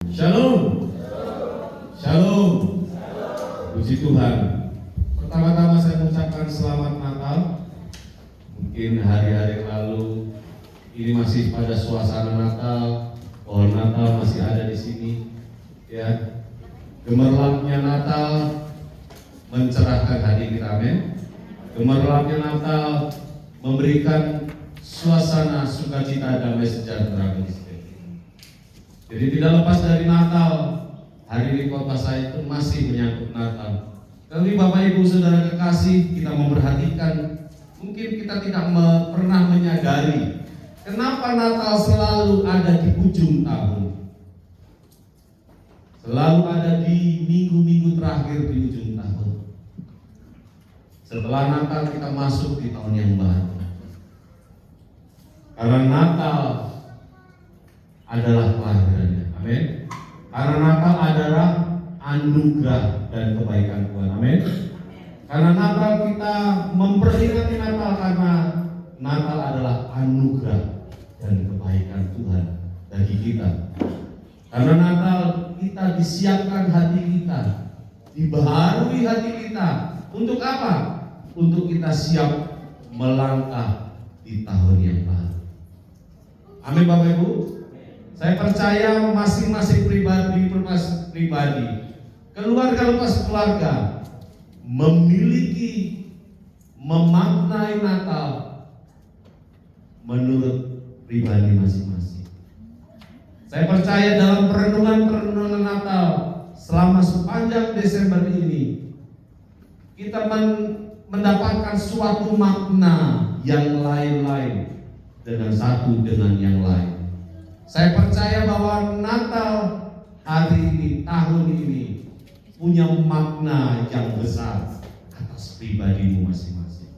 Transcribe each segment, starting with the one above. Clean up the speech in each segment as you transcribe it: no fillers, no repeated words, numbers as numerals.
Shalom. Shalom. Puji Tuhan. Pertama-tama saya mengucapkan selamat Natal. Mungkin hari-hari lalu ini masih pada suasana Natal, pohon Natal masih ada di sini, ya. Gemerlapnya Natal mencerahkan hati kita, amin. Gemerlapnya Natal memberikan suasana sukacita, damai sejahtera bagi kita. Jadi tidak lepas dari Natal, hari ini khotbah saya itu masih menyangkut Natal. Tapi Bapak Ibu Saudara kekasih, kita memperhatikan, mungkin kita tidak pernah menyadari kenapa Natal selalu ada di ujung tahun, selalu ada di minggu-minggu terakhir di ujung tahun. Setelah Natal kita masuk di tahun yang baru. Karena Natal adalah kelahirannya, amin. Karena Natal adalah anugerah dan kebaikan Tuhan, amin. Karena Natal kita memperingati Natal karena Natal adalah anugerah dan kebaikan Tuhan bagi kita. Karena Natal kita disiapkan hati kita, dibaharui hati kita. Untuk apa? Untuk kita siap melangkah di tahun yang baru. Amin Bapak Ibu. Saya percaya masing-masing pribadi, keluarga lepas keluarga memiliki, memaknai Natal menurut pribadi masing-masing. Saya percaya dalam perenungan Natal selama sepanjang Desember ini kita mendapatkan suatu makna yang lain-lain dengan satu dengan yang lain. Saya percaya bahwa Natal hari ini, tahun ini punya makna yang besar atas pribadimu masing-masing.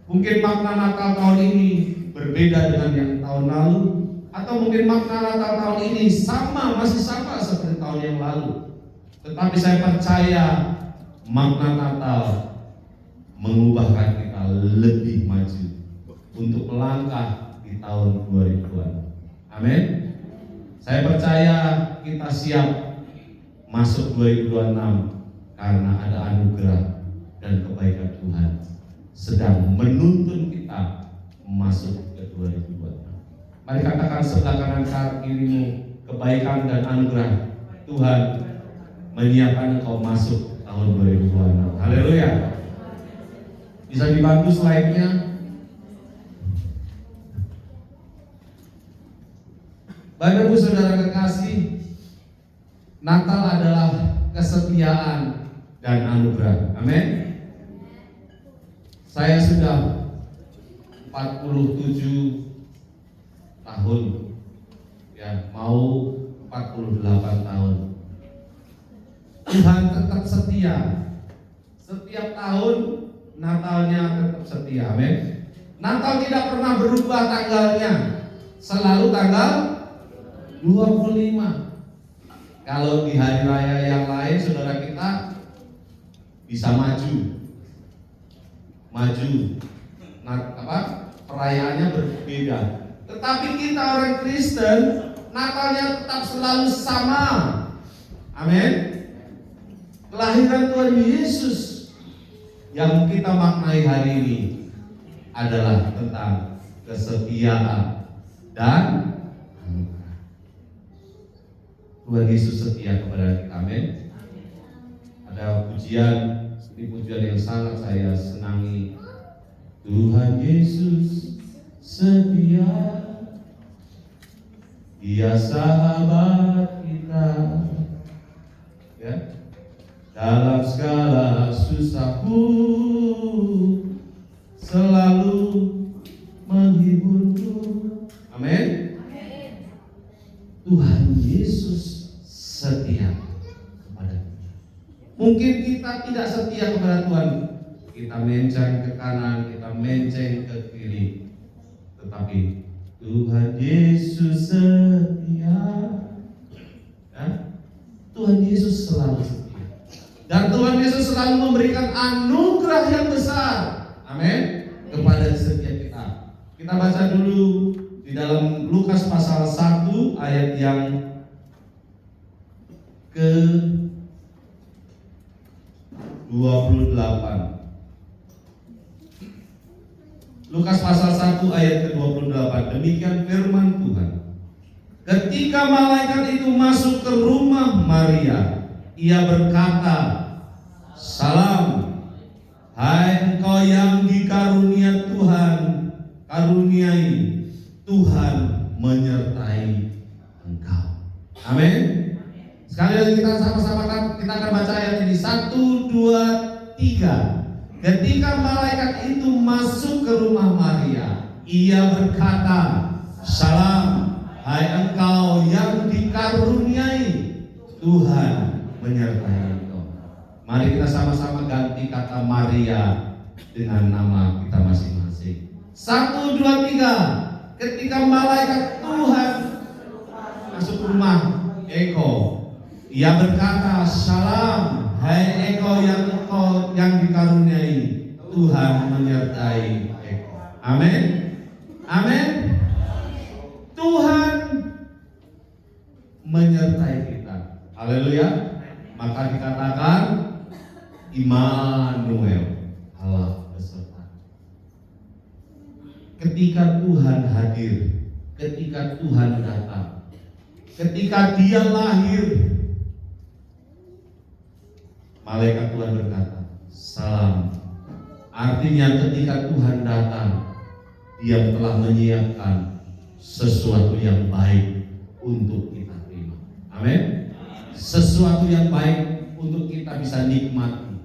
Mungkin makna Natal tahun ini berbeda dengan yang tahun lalu, atau mungkin makna Natal tahun ini masih sama seperti tahun yang lalu. Tetapi saya percaya makna Natal mengubahkan kita lebih maju untuk melangkah di tahun 2020. Amin. Saya percaya kita siap masuk 2026 karena ada anugerah dan kebaikan Tuhan sedang menuntun kita masuk ke 2026. Mari katakan sebelah kanan kirimu, kebaikan dan anugerah Tuhan menyiapkan engkau masuk tahun 2026. Haleluya. Bisa dibantu slide-nya? Bapak Ibu Saudara kekasih, Natal adalah kesetiaan dan anugerah. Amin. Saya sudah 47 tahun, ya, mau 48 tahun. Tuhan tetap setia. Setiap tahun Natalnya tetap setia. Amin. Natal tidak pernah berubah tanggalnya. Selalu tanggal 25. Kalau di hari raya yang lain saudara kita bisa maju. Perayaannya berbeda. Tetapi kita orang Kristen, Natalnya tetap selalu sama. Amin. Kelahiran Tuhan Yesus yang kita maknai hari ini adalah tentang kesetiaan dan Tuhan Yesus setia kepada kita, amin. Ada pujian, ini pujian yang sangat saya senangi. Tuhan Yesus setia, Dia sahabat kita, ya, dalam segala susahku selalu menghiburku, amin. Tuhan Yesus setia kepada kita. Mungkin kita tidak setia kepada Tuhan, kita menceng ke kanan, kita menceng ke kiri, tetapi Tuhan Yesus setia, ya? Tuhan Yesus selalu setia, dan Tuhan Yesus selalu memberikan anugerah yang besar, amin, kepada setiap kita. Kita baca dulu di dalam Lukas pasal 1 ayat yang ke-28. Lukas pasal 1 ayat ke-28. Demikian firman Tuhan. Ketika malaikat itu masuk ke rumah Maria, ia berkata, "Salam, hai engkau yang dikarunia Tuhan, karuniai, Tuhan menyertai engkau." Amin. Sekali lagi kita sama-sama kita akan baca ayat ini. 1, 2, 3. Ketika malaikat itu masuk ke rumah Maria, ia berkata, "Salam, hai engkau yang dikaruniai, Tuhan menyertai engkau." Mari kita sama-sama ganti kata Maria dengan nama kita masing-masing. 1, 2, 3. Ketika malaikat Tuhan masuk rumah Eko, ia berkata, "Salam, hai engkau yang dikaruniai, Tuhan menyertai engkau." Amin. Amin. Tuhan menyertai kita. Haleluya. Maka dikatakan Immanuel, Allah beserta. Ketika Tuhan hadir, ketika Tuhan datang, ketika Dia lahir, malaikat Tuhan berkata, "Salam." Artinya ketika Tuhan datang, Dia telah menyiapkan sesuatu yang baik untuk kita terima. Amin. Sesuatu yang baik untuk kita bisa nikmati,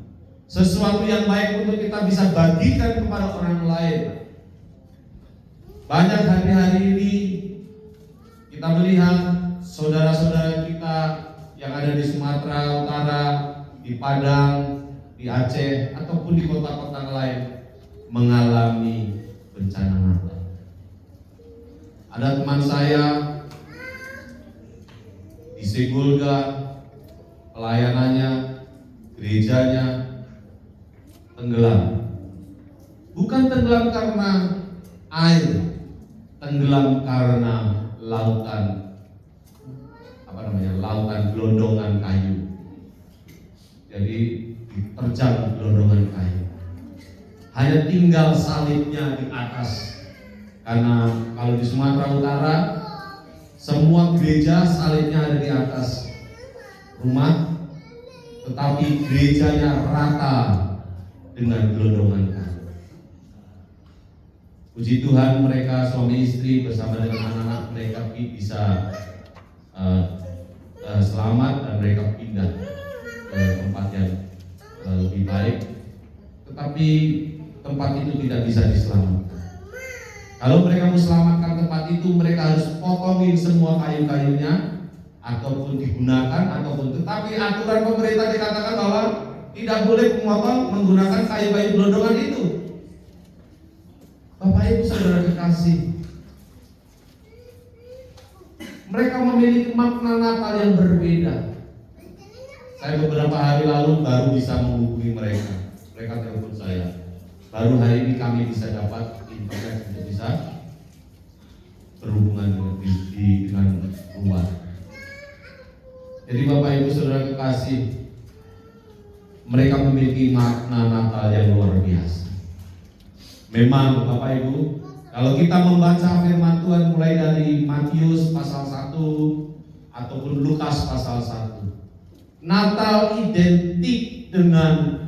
sesuatu yang baik untuk kita bisa bagikan kepada orang lain. Banyak hari-hari ini kita melihat saudara-saudara kita yang ada di Sumatera Utara, di Padang, di Aceh, ataupun di kota-kota lain mengalami bencana Natal. Ada teman saya di Segulga, pelayanannya, gerejanya tenggelam. Bukan tenggelam karena air, tenggelam karena lautan gelondongan kayu. Jadi diterjang gelondongan kayu. Hanya tinggal salibnya di atas. Karena kalau di Sumatera Utara semua gereja salibnya ada di atas rumah, tetapi gerejanya rata dengan gelondongan kayu. Puji Tuhan, mereka suami istri bersama dengan anak-anak mereka bisa selamat dan mereka pindah ke tempat yang lebih baik. Tetapi tempat itu tidak bisa diselamatkan. Kalau mereka mau selamatkan tempat itu, mereka harus potongin semua kayu-kayunya, ataupun digunakan, ataupun tetapi aturan pemerintah dikatakan bahwa tidak boleh memotong menggunakan kayu-kayu gelondongan itu. Bapak Ibu saudara kekasih, mereka memiliki makna Natal yang berbeda. Saya beberapa hari lalu baru bisa menghubungi mereka. Mereka telepon saya. Baru hari ini kami bisa dapat internet untuk bisa berhubungan dengan luar. Jadi Bapak Ibu saudara kekasih, mereka memiliki makna Natal yang luar biasa. Memang Bapak Ibu, kalau kita membaca firman Tuhan mulai dari Matius pasal 1 ataupun Lukas pasal 1, Natal identik dengan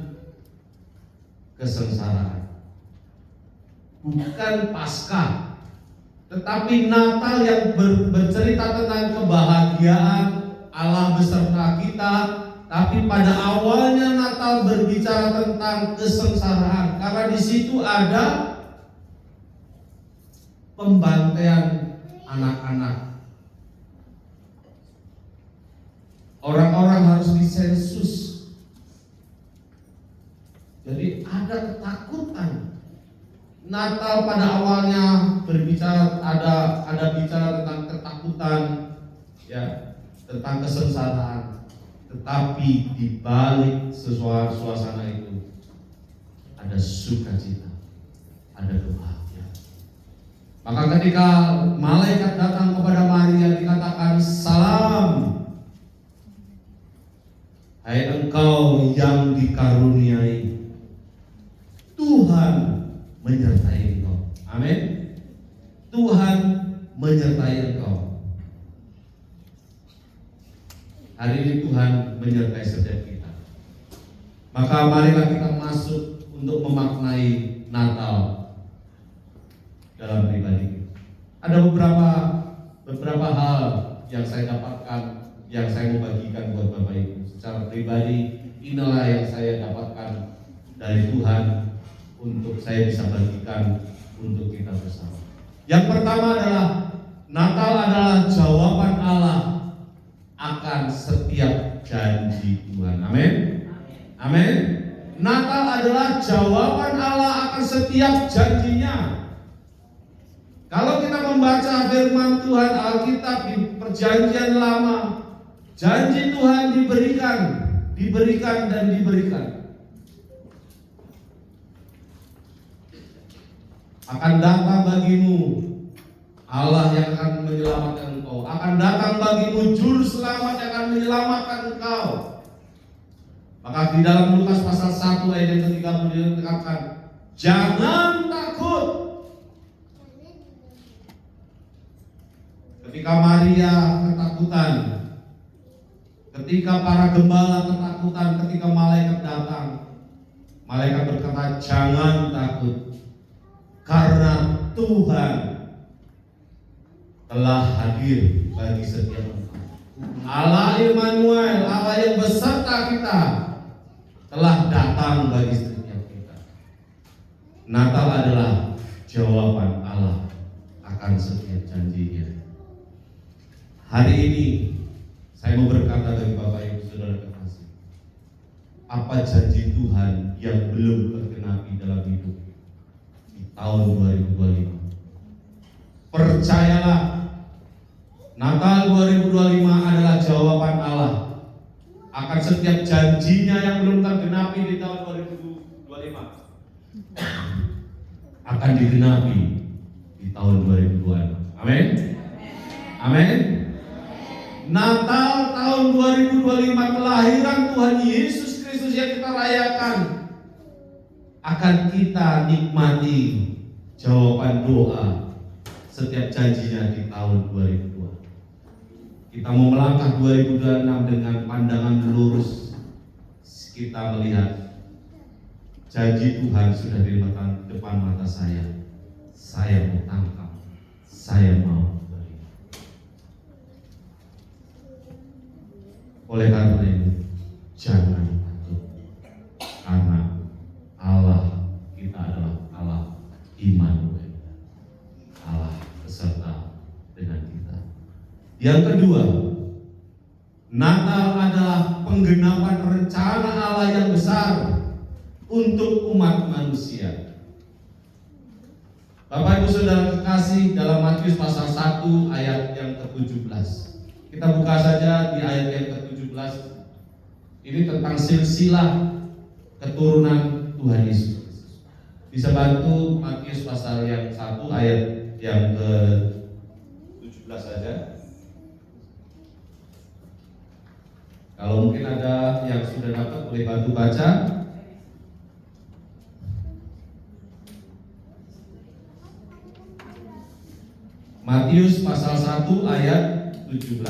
kesengsaraan. Bukan Paskah, tetapi Natal yang bercerita tentang kebahagiaan Allah beserta kita. Tapi pada awalnya Natal berbicara tentang kesengsaraan, karena di situ ada pembantaian anak-anak. Orang-orang harus disensus. Jadi ada ketakutan. Natal pada awalnya berbicara ada bicara tentang ketakutan, ya, tentang kesengsaraan. Tetapi di balik suasana itu ada sukacita, ada kebahagiaan. Maka ketika malaikat datang kepada Maria dikatakan salam, Hai engkau yang dikaruniai, Tuhan menyertai engkau. Amin. Tuhan menyertai engkau. Hari ini Tuhan menyertai setiap kita. Maka marilah kita masuk untuk memaknai Natal dalam pribadi. Ada beberapa hal yang saya dapatkan, yang saya mau bagikan buat Bapak Ibu. Secara pribadi, inilah yang saya dapatkan dari Tuhan untuk saya bisa bagikan untuk kita bersama. Yang pertama adalah Natal adalah jawaban Allah akan setiap janji Tuhan. Amin. Amin. Natal adalah jawaban Allah akan setiap janjinya. Kalau kita membaca firman Tuhan Alkitab di Perjanjian Lama, janji Tuhan diberikan dan diberikan. Akan datang bagimu Allah yang akan menyelamatkan engkau. Akan datang bagimu juru selamat yang akan menyelamatkan engkau. Maka di dalam Lukas pasal 1 ayat yang ke-30 dikatakan, jangan takut. Ketika Maria ketakutan, ketika para gembala ketakutan, ketika malaikat datang, malaikat berkata, jangan takut, karena Tuhan telah hadir bagi setiap engkau. Allah Immanuel, Allah yang beserta kita, telah datang bagi setiap kita. Natal adalah jawaban Allah akan setiap janjinya. Hari ini saya mau berkata bagi Bapak Ibu Saudara kekasih, apa janji Tuhan yang belum tergenapi dalam hidup di tahun 2025? Percayalah, Natal 2025 adalah jawaban Allah akan setiap janjinya yang belum tergenapi di tahun 2025 akan digenapi di tahun 2026. Amin. Amin. Natal tahun 2025, kelahiran Tuhan Yesus Kristus yang kita rayakan, akan kita nikmati jawaban doa setiap janjinya di tahun 2002. Kita mau melangkah 2026 dengan pandangan lurus. Kita melihat janji Tuhan sudah di depan mata saya. Saya mau tangkap, saya mau beri. Oleh karena itu, jangan takut, karena Allah kita adalah Allah Immanuel, Allah beserta dengan kita. Yang kedua, Natal adalah penggenapan rencana Allah yang besar untuk umat manusia. Bapak Ibu Saudara kekasih, dalam Matius pasal 1 ayat yang ke-17. Kita buka saja di ayat yang ke-17. Ini tentang silsilah keturunan Tuhan Yesus. Bisa bantu Matius pasal yang 1 ayat yang ke-17 saja. Kalau mungkin ada yang sudah dapat, boleh bantu baca. Matius pasal 1 ayat 17.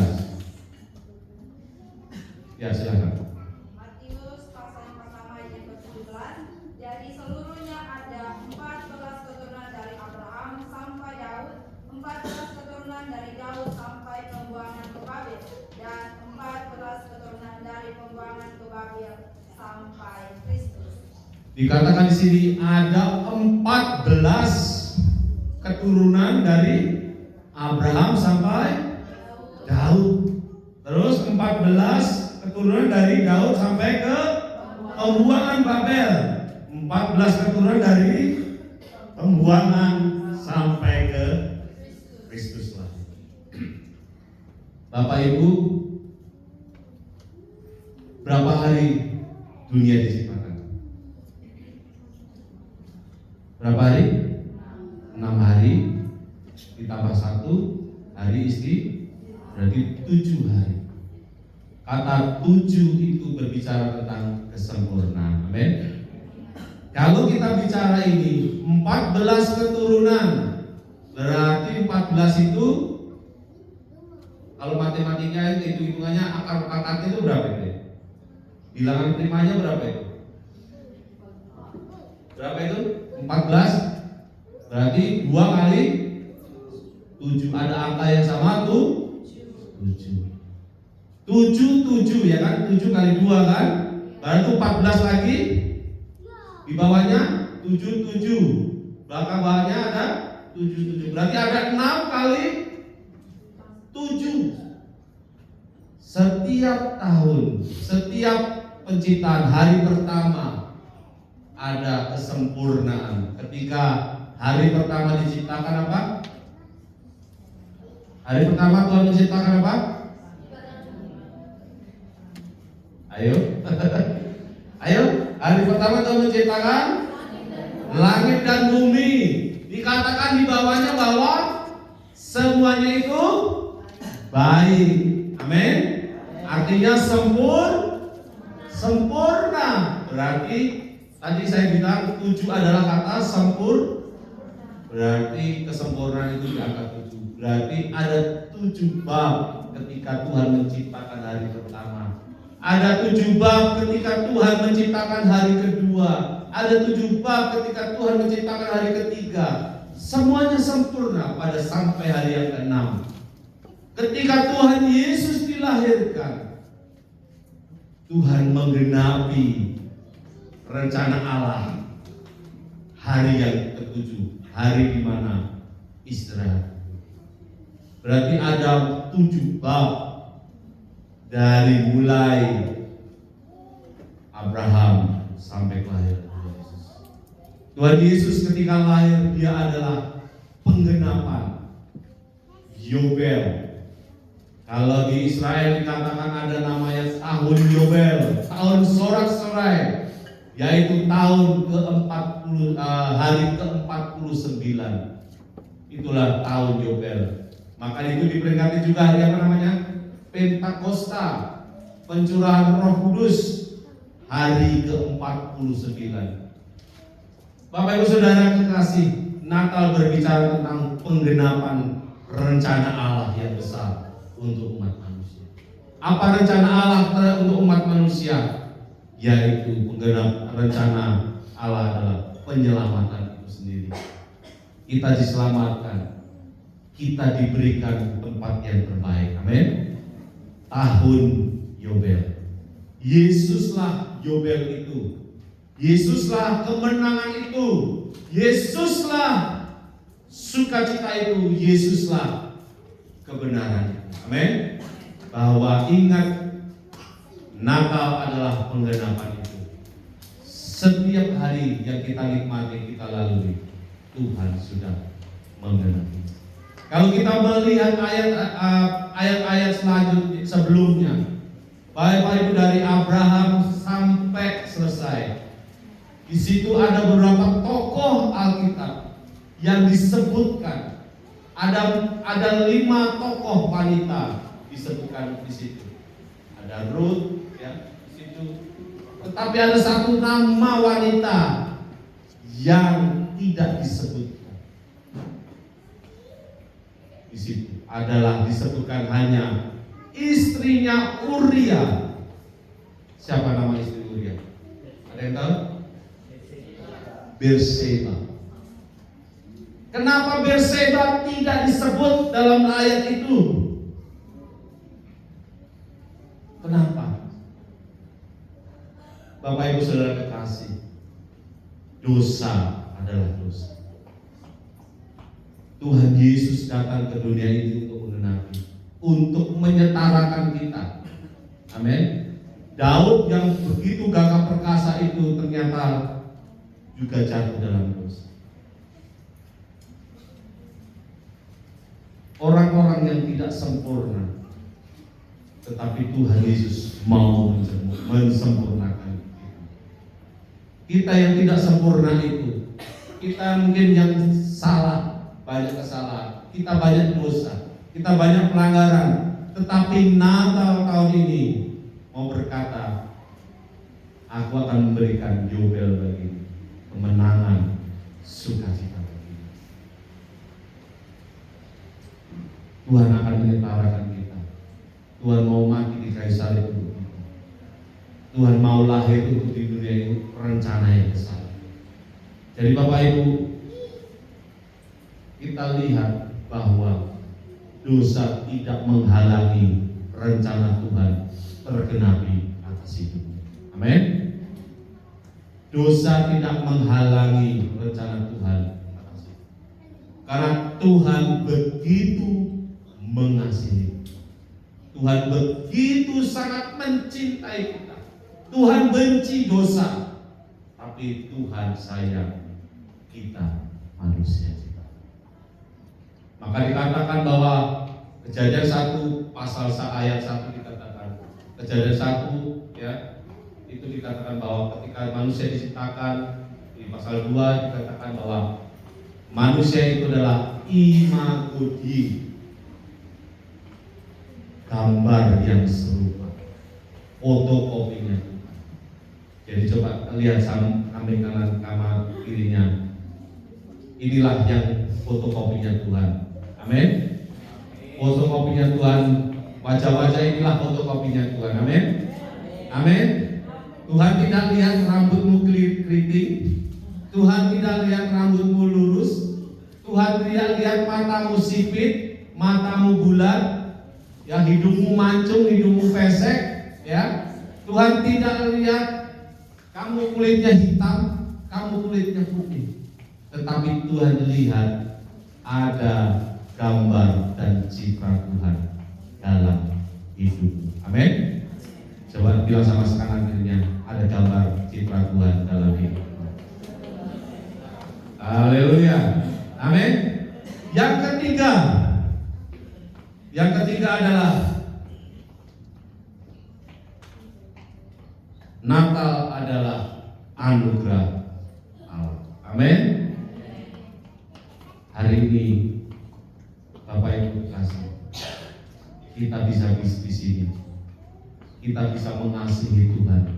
Ya, silakan. Matius pasal yang pertama ayat yang ke-17. Jadi seluruhnya ada 14 keturunan dari Abraham sampai Daud, 14 keturunan dari Daud sampai pembuangan ke Babel, dan 14 keturunan dari pembuangan ke Babel sampai Kristus. Dikatakan di sini ada 14 keturunan dari Abraham sampai Daud. Terus 14 keturunan dari Daud sampai ke pembuangan Babel. 14 keturunan dari pembuangan sampai ke Kristus lah. Bapak Ibu, berapa hari dunia diciptakan? Berapa hari? 6 hari ditambah 1 hari istri, berarti 7 hari. Kata 7 itu berbicara tentang kesempurnaan. Amin. Kalau kita bicara ini 14 keturunan, berarti 14 itu kalau matematika itu hitungannya akar-akarnya itu berapa itu? Bilangan primanya berapa itu? Berapa itu? 14. Berarti 2 kali 7, ada angka yang sama tuh 7. 7 ya kan? 7 kali 2 kan? Berarti 14 lagi. Di bawahnya 7. Belakang bawahnya ada 7. Berarti ada 6 kali 7. Setiap tahun, setiap penciptaan hari pertama ada kesempurnaan. Ketika hari pertama diciptakan apa? Hari pertama Tuhan menciptakan apa? Ayo. Ayo, hari pertama Tuhan menciptakan langit dan bumi. Dikatakan di bawahnya bahwa semuanya itu baik. Amin. Artinya sempurna. Berarti tadi saya bilang 7 adalah kata berarti kesempurnaan itu di angka 7. Berarti ada 7 bab ketika Tuhan menciptakan hari pertama. Ada 7 bab ketika Tuhan menciptakan hari kedua. Ada 7 bab ketika Tuhan menciptakan hari ketiga. Semuanya sempurna pada sampai hari yang ke-6. Ketika Tuhan Yesus dilahirkan, Tuhan menggenapi rencana Allah. Hari yang ke-7, hari di mana istirahat. Berarti ada 7 bab dari mulai Abraham sampai lahir Yesus. Tuhan Yesus ketika lahir, dia adalah penggenapan Yobel. Kalau di Israel dikatakan ada namanya tahun Yobel, tahun sorak-sorai, yaitu tahun ke-40, hari ke-49. Itulah tahun Yobel. Maka itu diperingati juga hari apa namanya? Pentakosta, pencurahan Roh Kudus, hari ke-49. Bapak Ibu Saudara kekasih, Natal berbicara tentang penggenapan rencana Allah yang besar untuk umat manusia. Apa rencana Allah untuk umat manusia? Yaitu penggenap rencana Allah adalah penyelamatan itu sendiri. Kita diselamatkan, kita diberikan tempat yang terbaik. Amin. Tahun Yobel. Yesuslah Yobel itu. Yesuslah kemenangan itu. Yesuslah sukacita itu. Yesuslah kebenaran. Amin. Bahwa ingat, Natal adalah penggenapan itu. Setiap hari yang kita nikmati, kita lalui, Tuhan sudah menggenapi. Kalau kita melihat ayat-ayat selanjutnya sebelumnya, Bapak Ibu, dari Abraham sampai selesai, di situ ada beberapa tokoh Alkitab yang disebutkan. Ada 5 tokoh wanita disebutkan di situ. Ada Ruth ya di situ. Tetapi ada 1 nama wanita yang tidak disebutkan. Di situ adalah disebutkan hanya istrinya Uria. Siapa nama istri Uria? Ada yang tahu? Berseba. Kenapa Berseba tidak disebut dalam ayat itu? Kenapa? Bapak Ibu Saudara kekasih, dosa adalah dosa. Tuhan Yesus datang ke dunia ini untuk menggenapi, untuk menyetarakan kita. Amin. Daud yang begitu gagah perkasa itu ternyata juga jatuh dalam dosa. Orang-orang yang tidak sempurna, tetapi Tuhan Yesus mau mensempurnakan kita. Kita yang tidak sempurna itu, kita mungkin yang salah, banyak kesalahan, kita banyak dosa, kita banyak pelanggaran. Tetapi Natal tahun ini mau berkata, aku akan memberikan Yobel bagimu, kemenangan, sukacita bagimu. Tuhan akan menyetarakan kita. Tuhan mau mati di kayu salib untuk kita. Tuhan mau lahir untuk di dunia ini, rencana yang besar. Jadi Bapak Ibu, kita lihat bahwa dosa tidak menghalangi rencana Tuhan tergenapi atas hidup. Amin. Dosa tidak menghalangi rencana Tuhan atas hidup. Karena Tuhan begitu mengasihi. Tuhan begitu sangat mencintai kita. Tuhan benci dosa, tapi Tuhan sayang kita manusia. Maka dikatakan bahwa Kejadian 1 pasal ayat 1 dikatakan, Kejadian 1 ya, itu dikatakan bahwa ketika manusia diciptakan, di pasal 2 dikatakan bahwa manusia itu adalah imago Dei, gambar yang serupa, fotokopinya. Jadi coba lihat samping kanan sama kirinya, inilah yang fotokopinya Tuhan. Amin. Fotokopinya Tuhan, wajah-wajah inilah fotokopinya Tuhan. Amin. Amin. Tuhan tidak lihat rambutmu keriting, Tuhan tidak lihat rambutmu lurus, Tuhan tidak lihat matamu sipit, matamu bulat, ya hidungmu mancung, hidungmu pesek, ya. Tuhan tidak lihat kamu kulitnya hitam, kamu kulitnya putih, tetapi Tuhan lihat ada gambar dan citra Tuhan dalam hidupmu. Amin. Coba bilang sama kanan kirinya, ada gambar citra Tuhan dalam hidupmu. Haleluya. Amin. Yang ketiga adalah Natal adalah anugerah Allah. Amin. Hari ini Bapak Ibu kasih, kita bisa di sini, kita bisa mengasihi Tuhan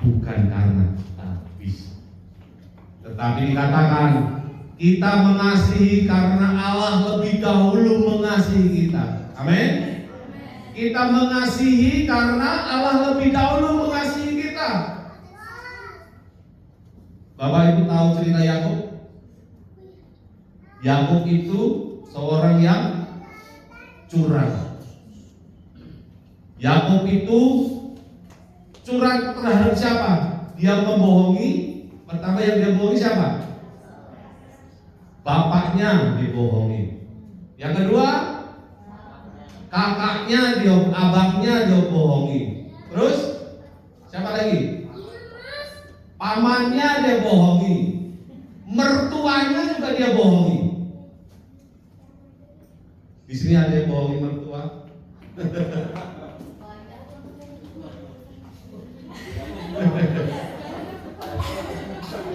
bukan karena kita bisa, tetapi dikatakan kita mengasihi karena Allah lebih dahulu mengasihi kita. Amin. Kita mengasihi karena Allah lebih dahulu mengasihi kita. Bapak Ibu tahu cerita Yakub? Yakub itu seorang yang curang. Yakub itu curang terhadap siapa? Dia membohongi. Pertama yang dia bohongi siapa? Bapaknya dibohongi. Yang kedua, kakaknya abangnya dia bohongi. Terus siapa lagi? Pamannya dia bohongi. Mertuanya juga dia bohongi. Di sini ada yang bohongi mertua.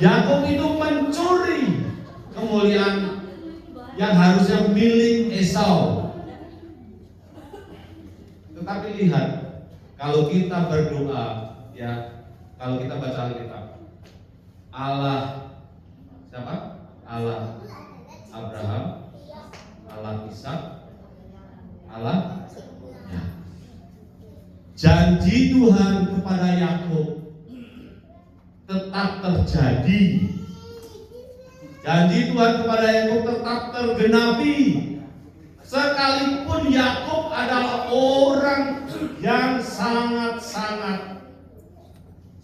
Yakub itu mencuri kemuliaan yang harusnya milik Esau. Tetapi lihat, kalau kita berdoa, ya, kalau kita baca Alkitab, Allah siapa? Allah Abraham, Allah Ishak, Allah ya. Janji Tuhan kepada Yakub tetap terjadi. Janji Tuhan kepada Yakub tetap tergenapi. Sekalipun Yakub adalah orang yang sangat-sangat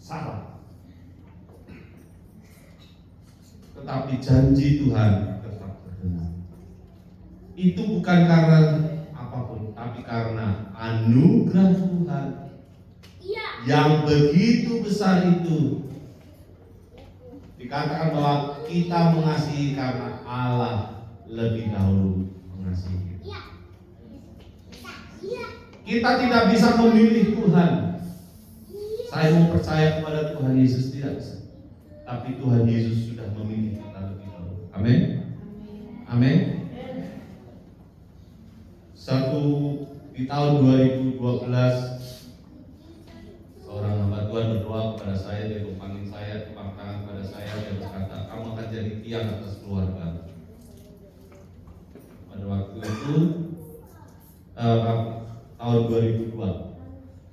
salah, tetapi janji Tuhan tetap tergenapi. Itu bukan karena apapun, tapi karena anugerah Tuhan yang begitu besar itu. Dikatakan bahwa kita mengasihi karena Allah lebih dahulu mengasihi kita. Kita tidak bisa memilih Tuhan. Saya mau percaya kepada Tuhan Yesus, tidak bisa. Tapi Tuhan Yesus sudah memilih kita lebih dahulu. Amin. Amin. Di tahun 2012 kepada saya, dia tumpangin saya, tumpang tangan kepada saya, dia berkata, kamu akan jadi tiang atas keluarga. Pada waktu itu tahun 2002,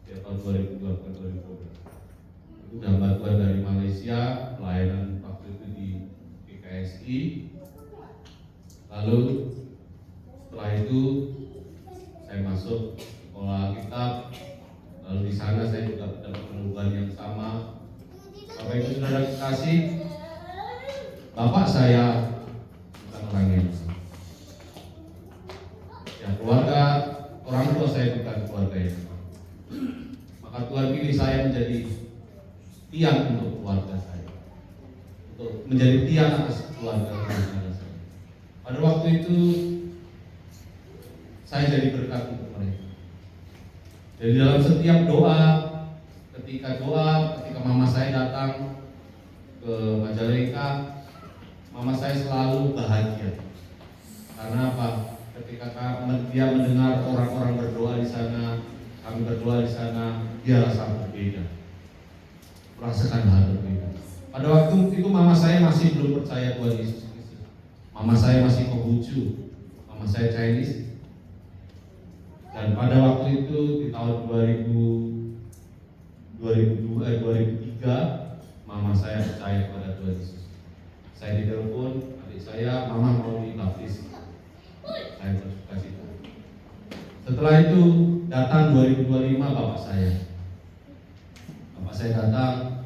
ya tahun 2002 ke 2012. Itu udah bantuan dari Malaysia, pelayanan waktu itu di PKSI. Lalu setelah itu saya masuk sekolah Alkitab. Lalu di sana saya juga dapat penugasan yang sama. Bapak Ibu Saudara kasih, bapak saya bukan orang yang ya, keluarga orang tua saya bukan keluarga yang maka Tuhan pilih saya menjadi tiang untuk keluarga saya, untuk menjadi tiang atas keluarga saya. Pada waktu itu saya jadi berkat untuk mereka. Jadi dalam setiap doa, ketika mama saya datang ke Majalengka, mama saya selalu bahagia. Karena apa? Ketika dia mendengar orang-orang berdoa di sana, kami berdoa di sana, dia rasa berbeda, merasakan hal berbeda. Pada waktu itu mama saya masih belum percaya Tuhan Yesus Kristus. Mama saya masih Konghucu, mama saya Chinese. Dan pada waktu itu di tahun 2003, mama saya percaya kepada Tuhan Yesus. Saya ditelepon adik saya, mama mau dibaptis. Saya bersuka cita. Setelah itu datang 2025 bapak saya. Bapak saya datang.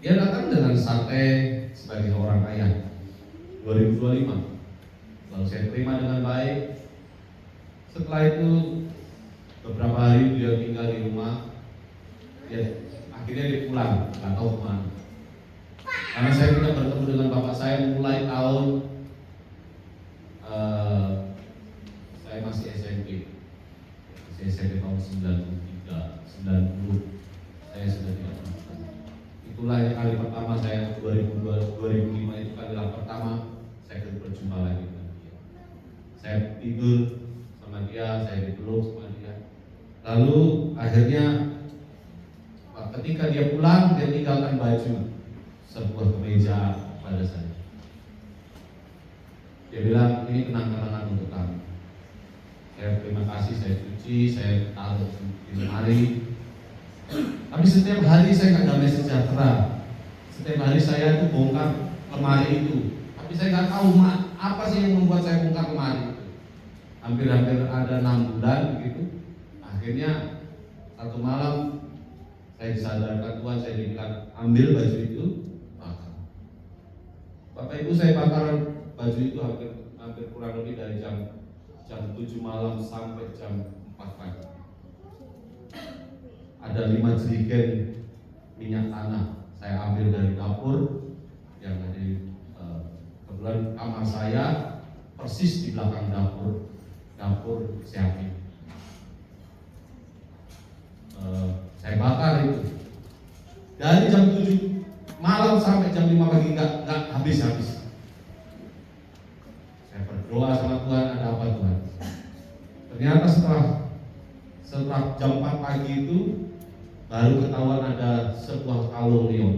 Dia datang dengan santai sebagai orang kaya. 2025. Lalu saya terima dengan baik. Setelah itu beberapa hari dia tinggal di rumah. Akhirnya dia pulang, nggak tahu kemana. Karena saya tidak bertemu dengan bapak saya mulai tahun saya masih SMP. Saya SMP tahun 93, 90. Saya sudah tidak pernah ketemu. Itulah yang kali pertama saya 2005 itu kali pertama saya berjumpa lagi dengan dia. Saya tidur sama dia, saya dipeluk sama dia. Lalu akhirnya ketika dia pulang, dia tinggalkan baju, sebuah kemeja pada saya. Dia bilang, ini kenang-kenangan untuk kamu. Saya terima kasih, saya cuci, saya taruh di lemari. Tapi setiap hari saya nggak damai sejahtera. Setiap hari saya itu bongkar lemari itu. Tapi saya nggak tahu apa sih yang membuat saya bongkar lemari itu. Hampir-hampir ada 6 bulan begitu. Akhirnya satu malam saya disadarkan Tuhan, saya dibilang ambil baju itu, bakar. Bapak Ibu, saya bakar baju itu hampir kurang lebih dari jam 7 malam sampai jam 4 pagi. Ada 5 jerigen minyak tanah saya ambil dari dapur yang ada di kebetulan kamar saya persis di belakang dapur Siapi. Saya bakar itu dari jam 7 malam sampai jam 5 pagi, nggak habis. Saya berdoa sama Tuhan, ada apa Tuhan? Ternyata setelah jam 4 pagi itu baru ketahuan ada sebuah kalung neon.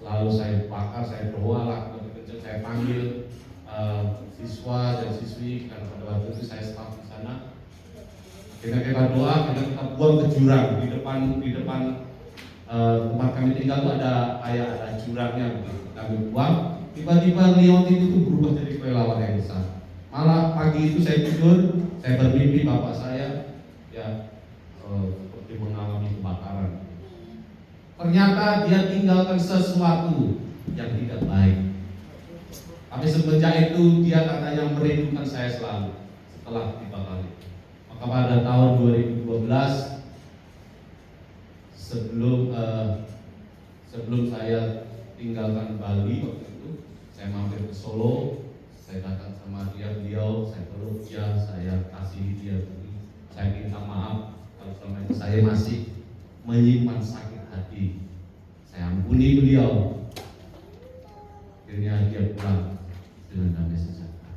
Lalu saya bakar, saya doa lah, saya panggil siswa dan siswi karena pada waktu itu saya staf di sana. Kita doa, kita buang ke jurang di depan tempat kami tinggal itu ada jurangnya. Kami buang, tiba-tiba neon itu berubah jadi kelelawar yang besar. Malah pagi itu saya tidur, saya bermimpi bapak saya seperti mengalami kebakaran. Ternyata dia tinggalkan sesuatu yang tidak baik. Tapi semenjak itu dia katanya merindukan saya selalu setelah dibakar. Maka pada tahun 2012 sebelum saya tinggalkan Bali waktu itu, saya mampir ke Solo, saya datang sama beliau, saya peluk dia, saya kasih dia, saya minta maaf kalau selama itu saya masih menyimpan sakit hati. Saya ampuni beliau. Akhirnya dia pulang dengan damai sejahtera.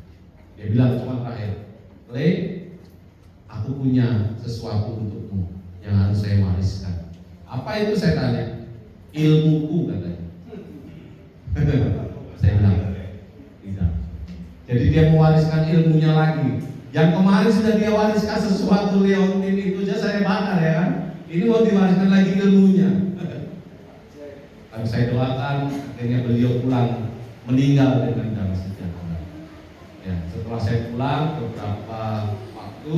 Dia bilang cuma terakhir, Le, aku punya sesuatu untukmu yang harus saya wariskan. Apa itu saya tanya? Ilmuku katanya. Saya bilang tidak. Jadi dia mewariskan ilmunya lagi. Yang kemarin sudah dia wariskan sesuatu leontin itu aja saya bakar ya kan. Ini mau diwariskan lagi ilmunya. Tapi saya doakan akhirnya beliau pulang meninggal dengan damai sejahtera. Ya, setelah saya pulang beberapa waktu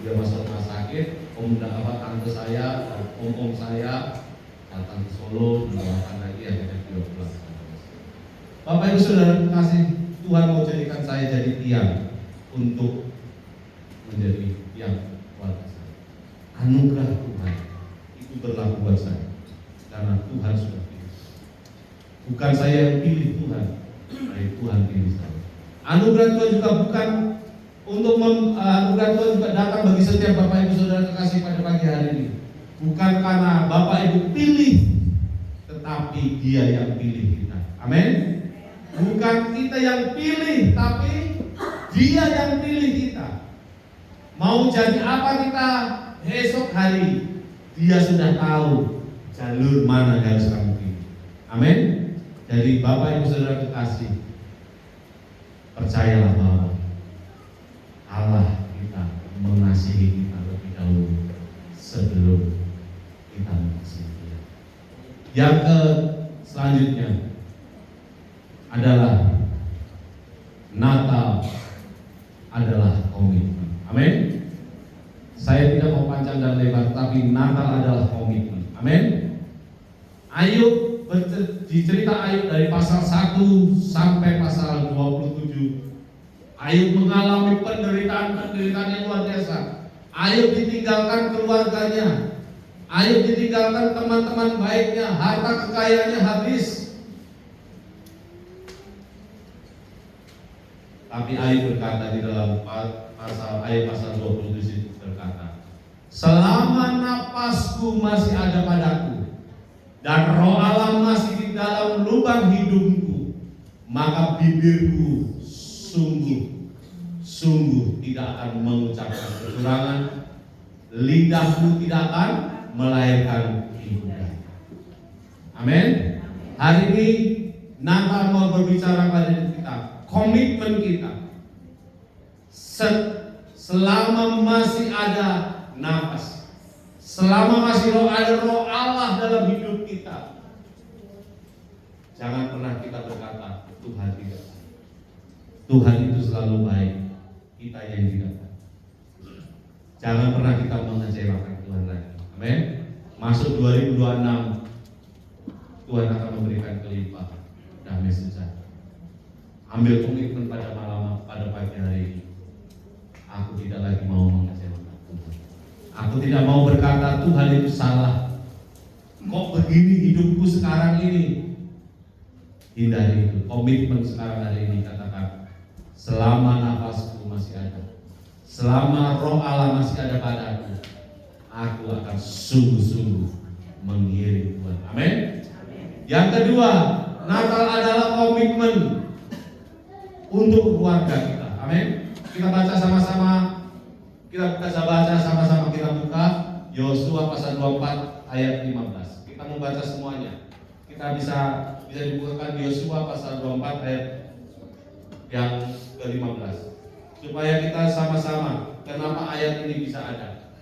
dia masuk rumah sakit, tante saya, om saya datang ke Solo mendoakan lagi akhirnya beliau pulang. Bapak Ibu Saudara kasih, Tuhan mau jadikan saya jadi tiang untuk menjadi tiang keluarga saya. Anugerah Tuhan itu berlaku buat saya karena Tuhan sudah pilih. Bukan saya yang pilih Tuhan, tapi Tuhan pilih saya. Anugerah Tuhan juga bukan untuk anugerah Tuhan juga datang bagi setiap Bapak Ibu Saudara kekasih pada pagi hari ini. Bukan karena Bapak Ibu pilih, tetapi Dia yang pilih kita. Amin. Bukan kita yang pilih, tapi Dia yang pilih kita. Mau jadi apa kita esok hari, Dia sudah tahu jalur mana yang harus kamu pilih. Amin. Jadi Bapak Ibu Saudara kekasih, percayalah bahwa Allah kita mengasihi kita lebih dahulu sebelum kita mengasihi Dia. Yang selanjutnya adalah Natal adalah komitmen. Amin. Saya tidak mau panjang dan lebar, tapi Natal adalah komitmen. Amin. Ayub, di cerita Ayub dari pasal 1 sampai pasal 27, Ayub mengalami penderitaan yang luar biasa. Ayub ditinggalkan keluarganya, Ayub ditinggalkan teman-teman baiknya, harta kekayaannya habis. Tapi Ayub berkata di dalam Ayub pasal 27 berkata, selama napasku masih ada padaku dan roh Allah masih di dalam lubang hidungku, maka bibirku sungguh tidak akan mengucapkan kecurangan, lidahku tidak akan melahirkan ibadah. Amin. Hari ini Natal mau berbicara pada kita, komitmen kita. Selama masih ada nafas, selama masih ada roh Allah dalam hidup kita, jangan pernah kita berkata Tuhan tidak. Tuhan itu selalu baik, kita yang tidak. Jangan pernah kita mengecewakan Tuhan lagi. Amin. Masuk 2026, Tuhan akan memberikan kelimpahan damai sejahtera. Ambil komitmen pada pagi hari ini. Aku tidak lagi mau mengecewakan Tuhan. Aku tidak mau berkata Tuhan itu salah. Kok begini hidupku sekarang ini? Hindari itu. Komitmen sekarang hari ini, katakan, selama nafasku masih ada, selama roh Allah masih ada padaku, aku akan sungguh-sungguh mengiring Tuhan. Amin. Yang kedua, Natal adalah komitmen untuk keluarga kita. Amin. Kita baca sama-sama. Kita baca sama-sama, kita buka Yosua pasal 24 ayat 15. Kita membaca semuanya. Kita bisa dibukakan Yosua pasal 24 ayat yang ke-15. Supaya kita sama-sama, kenapa ayat ini bisa ada.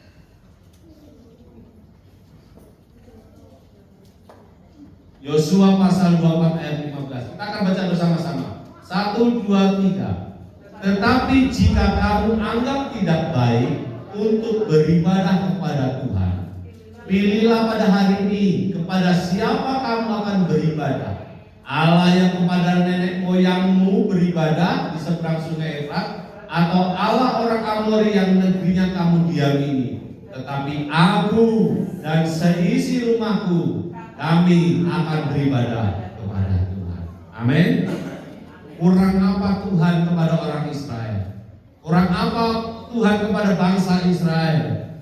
Yosua pasal 24 ayat 15. Kita akan baca bersama-sama. 1, 2, 3. Tetapi jika kamu anggap tidak baik untuk beribadah kepada Tuhan, pilihlah pada hari ini kepada siapa kamu akan beribadah. Allah yang kepada nenek moyangmu beribadah di seberang sungai Efrat, atau Allah orang Amori yang negerinya kamu diami ini. Tetapi aku dan seisi rumahku, kami akan beribadah kepada Tuhan. Amin. Kurang apa Tuhan kepada orang Israel? Kurang apa Tuhan kepada bangsa Israel?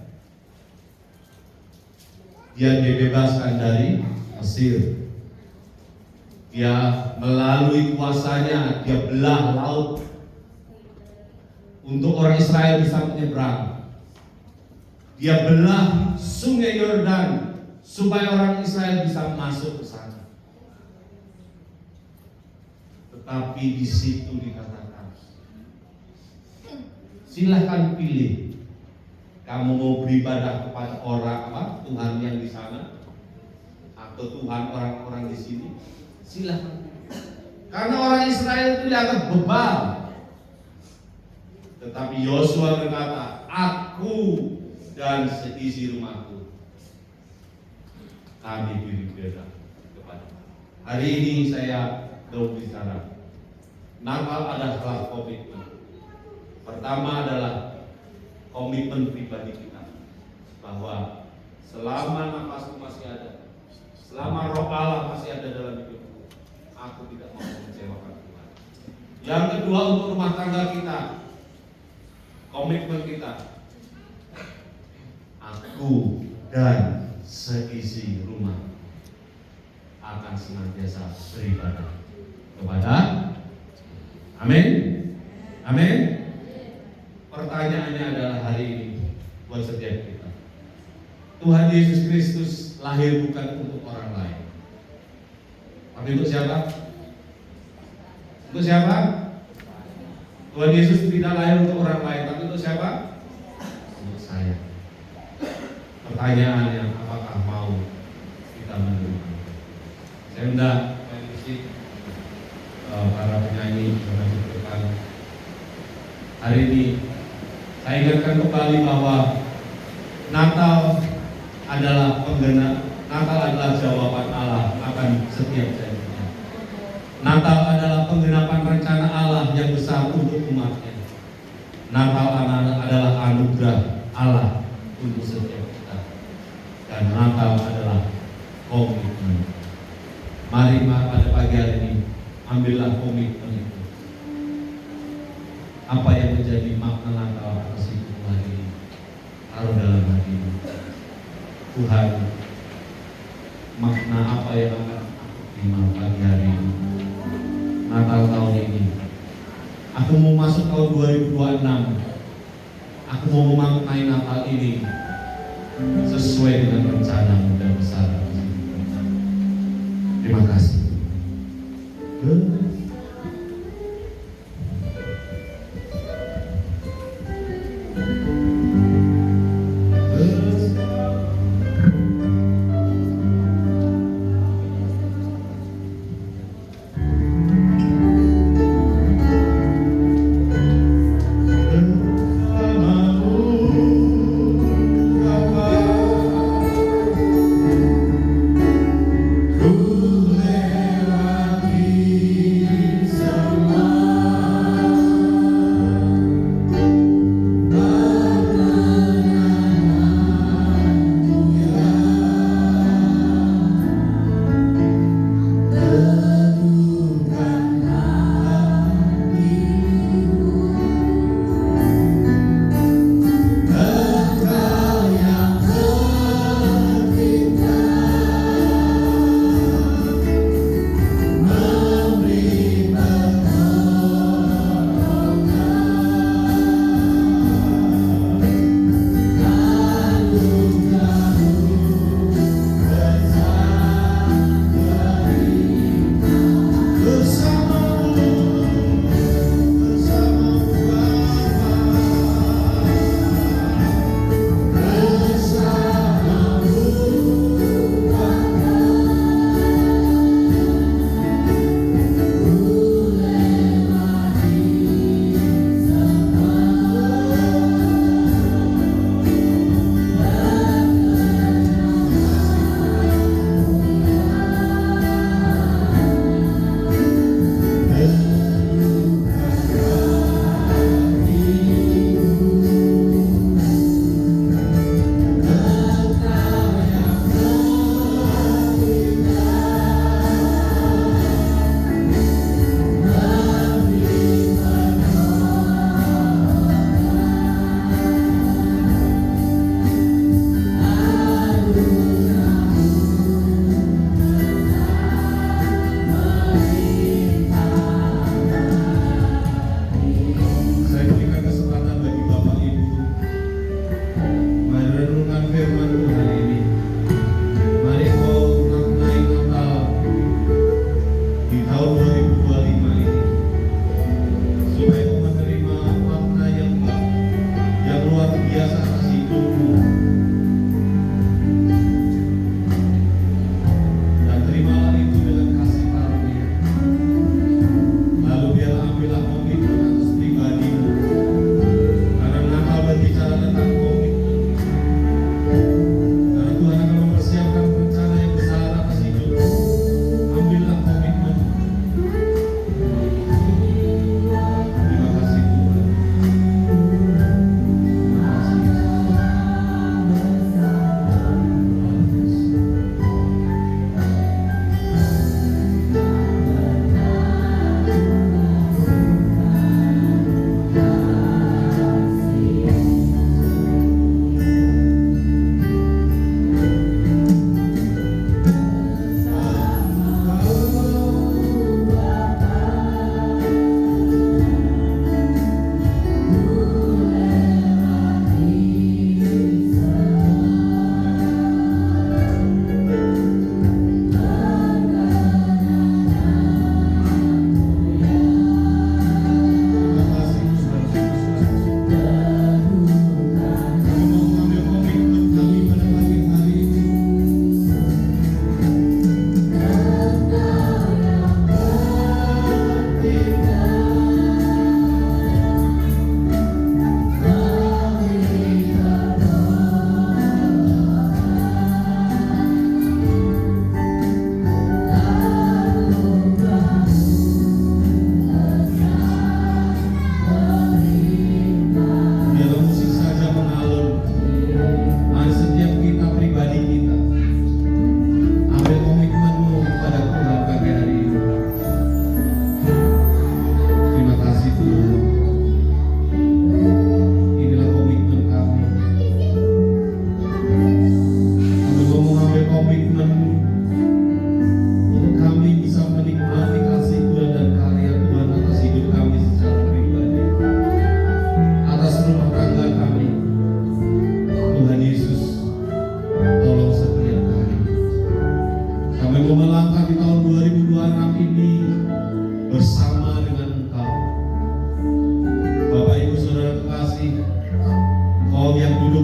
Dia dibebaskan dari Mesir. Dia melalui kuasanya, dia belah laut untuk orang Israel bisa menyeberang. Dia belah sungai Yordan supaya orang Israel bisa masuk ke sana. Tetapi di situ dikatakan, silahkan pilih, kamu mau beribadah kepada orang apa, Tuhan yang di sana, atau Tuhan orang-orang di sini, silahkan. Karena orang Israel itu dianggap bebal. Tetapi Yosua berkata, aku dan seisi rumahku, kami beribadah kepada. Hari ini saya mau bicara, Natal adalah komitmen. Pertama adalah komitmen pribadi kita, bahwa selama nafasku masih ada, selama roh Allah masih ada dalam hidupku, aku tidak mau mengecewakan Tuhan. Yang kedua, untuk rumah tangga kita, komitmen kita, aku dan seisi rumah akan senantiasa beribadah kepada. Amin. Amin. Pertanyaannya adalah hari ini buat setiap kita, Tuhan Yesus Kristus lahir bukan untuk orang lain, tapi untuk siapa? Untuk siapa? Tuhan Yesus tidak lahir untuk orang lain, tapi untuk siapa? Untuk saya. Pertanyaannya, apakah mau kita menerima? Saya undang para penyanyi yang depan. Hari ini saya ingatkan kembali bahwa Natal adalah Natal adalah jawaban Allah akan setiap janjinya. Natal adalah penggenapan rencana Allah yang besar untuk umatnya. Natal adalah anugerah Allah untuk setiap kita. Dan Natal adalah komitmen. Mari pada pagi hari ini ambillah komitmen itu. Apa yang menjadi makna Natal atas hidup hari ini, taruh dalam hati ini. Tuhan, makna apa yang akan aku terima pagi hari ini, Natal tahun ini. Aku mau masuk tahun 2026. Aku mau memaknai Natal ini sesuai dengan rencana-Mu dan besar. Terima kasih.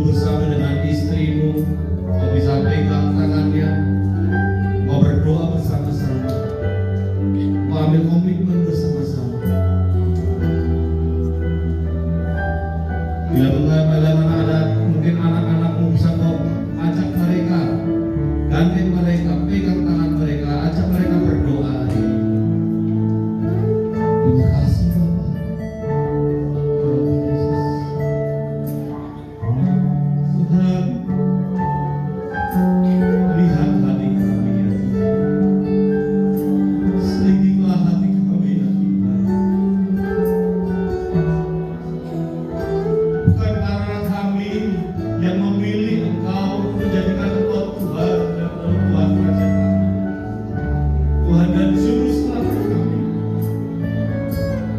duduk bersama dengan istrimu, kau bisa pegang tangannya, kau berdoa bersama-sama, kau ambil komitmen bersama-sama. Bila pengalaman ada, mungkin anak-anakmu bisa kau ajak mereka, gandeng mereka, pegang tangan mereka, ajak mereka berdoa hari ini. Terima kasih Bapak. Tuhan, lihat hati kami ya Tuhan. Selidiklah hati kami ya Tuhan. Bukan karena kami yang memilih Engkau menjadikan Engkau Tuhan dan Tuhan Raja kami, Tuhan dan Juru Selamat kami,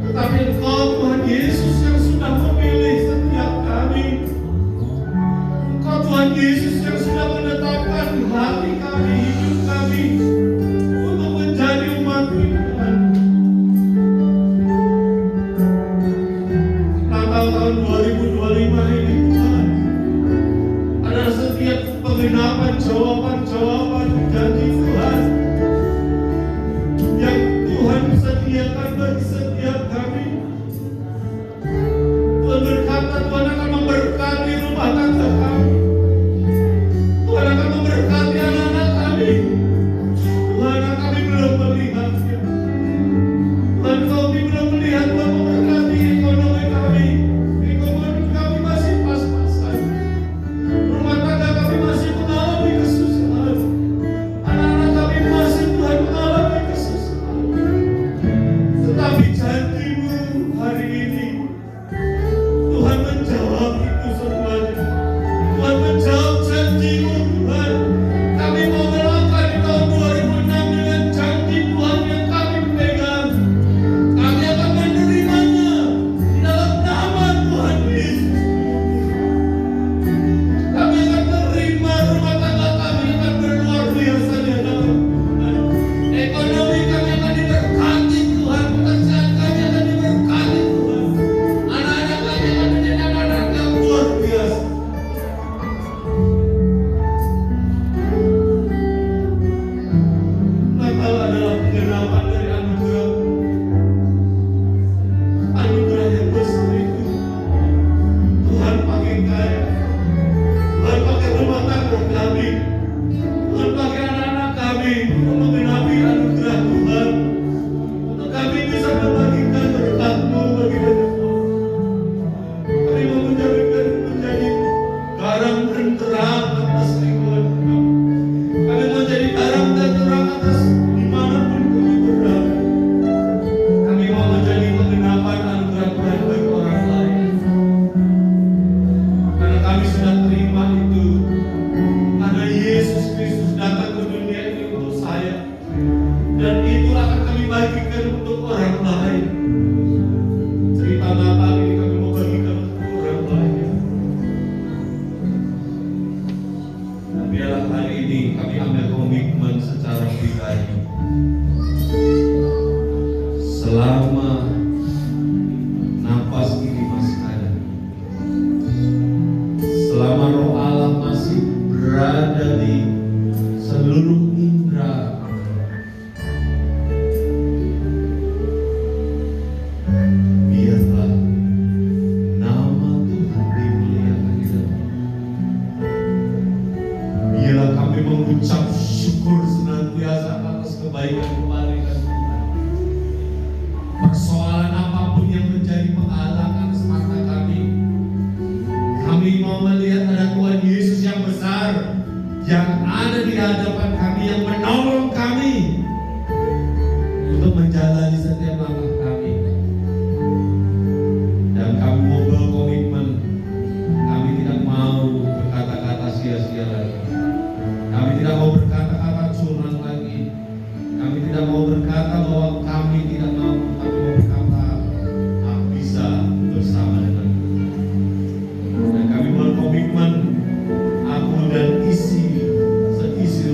tetapi Engkau Tuhan Yesus yang sudah memilih setiap kami. Engkau Tuhan Yesus yang sudah menetapkan hati kami, hidup kami untuk menjadi umat Tuhan. Natal tahun 2025 ini Tuhan adalah setiap penggenapan jawaban-jawaban janji Tuhan yang Tuhan sediakan bagi setiap kami. Tuhan berkata Tuhan akan memberkati rumah tangga kami, Tuhan akan memberkati anak-anak kami. Tuhan, kami belum melihatnya. Tuhan, kami belum melihat Tuhan memberkati ekonomi kami. Ekonomi kami masih pas-pasan. Rumah tangga kami masih mengalami kesusahan. Anak-anak kami masih Tuhan mengalami kesusahan. Tetapi janji-Mu hari ini, Tuhan menjawab itu semuanya. Tuhan menjawab janji-Mu Tuhan. Kami mau melangkah di tahun 2006 dengan janji Tuhan yang kami pegang. Kami akan menerimanya di dalam nama Tuhan Yesus. Kami akan terima rumah tangga kami akan berluar biasa di hadapan Tuhan. Ekonomi kami akan diberkati Tuhan. Pekerjaan kami akan diberkati Tuhan. Anak-anak kami akan menjadi anak-anak yang luar biasa. Natal adalah penggenapan dari anugerah. Anugerah yang besar itu. Tuhan pakai kaya. Tuhan pakai rumah tangga kami. Tuhan pakai anak-anak kami untuk menggenapi anugerah Tuhan. Untuk kami bisa membagikan berkat-Mu bagi banyak orang. Kami mau menjadi garam dan terang atas lingkungan kami. Kami mau jadi garam dan terang atas dimanapun kami berada. Kami mau menjadi penggenapan anugerah Tuhan bagi orang lain. Karena kami sudah terima itu. Karena Yesus Kristus datang ke dunia ini untuk saya. Dan itu akan kami bagikan untuk orang lain. Cerita Natal ini kami mau bagikan untuk orang lain. Dan biarlah hari ini kami ambil komitmen secara pribadi. Selama nafas ini masih ada, selama Roh Allah masih berada di seluruh indera, biarlah nama Tuhan dimuliakan di dalam. Biarlah kami mengucap syukur senantiasa atas kebaikan-kebaikan Tuhan. Persoalan apapun yang menjadi penghalangan semata kami mau melihat ada Tuhan Yesus yang besar yang ada di hadapan kami, yang menolong kami untuk menjalani setiap langkah kami. Dan kami mau berkomitmen, kami tidak mau berkata-kata sia-sia lagi. Kami tidak mau berkata-kata curang lagi. Kami tidak mau berkata bahwa kami tidak mampu. Kami mau berkata aku bisa bersama dengan Tuhan. Dan kami berkomitmen, aku dan seisi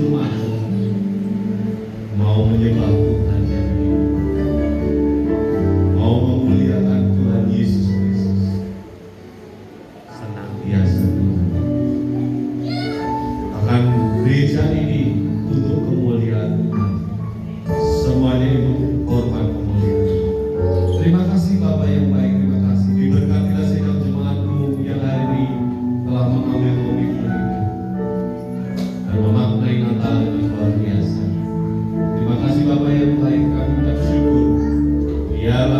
rumah Biarlah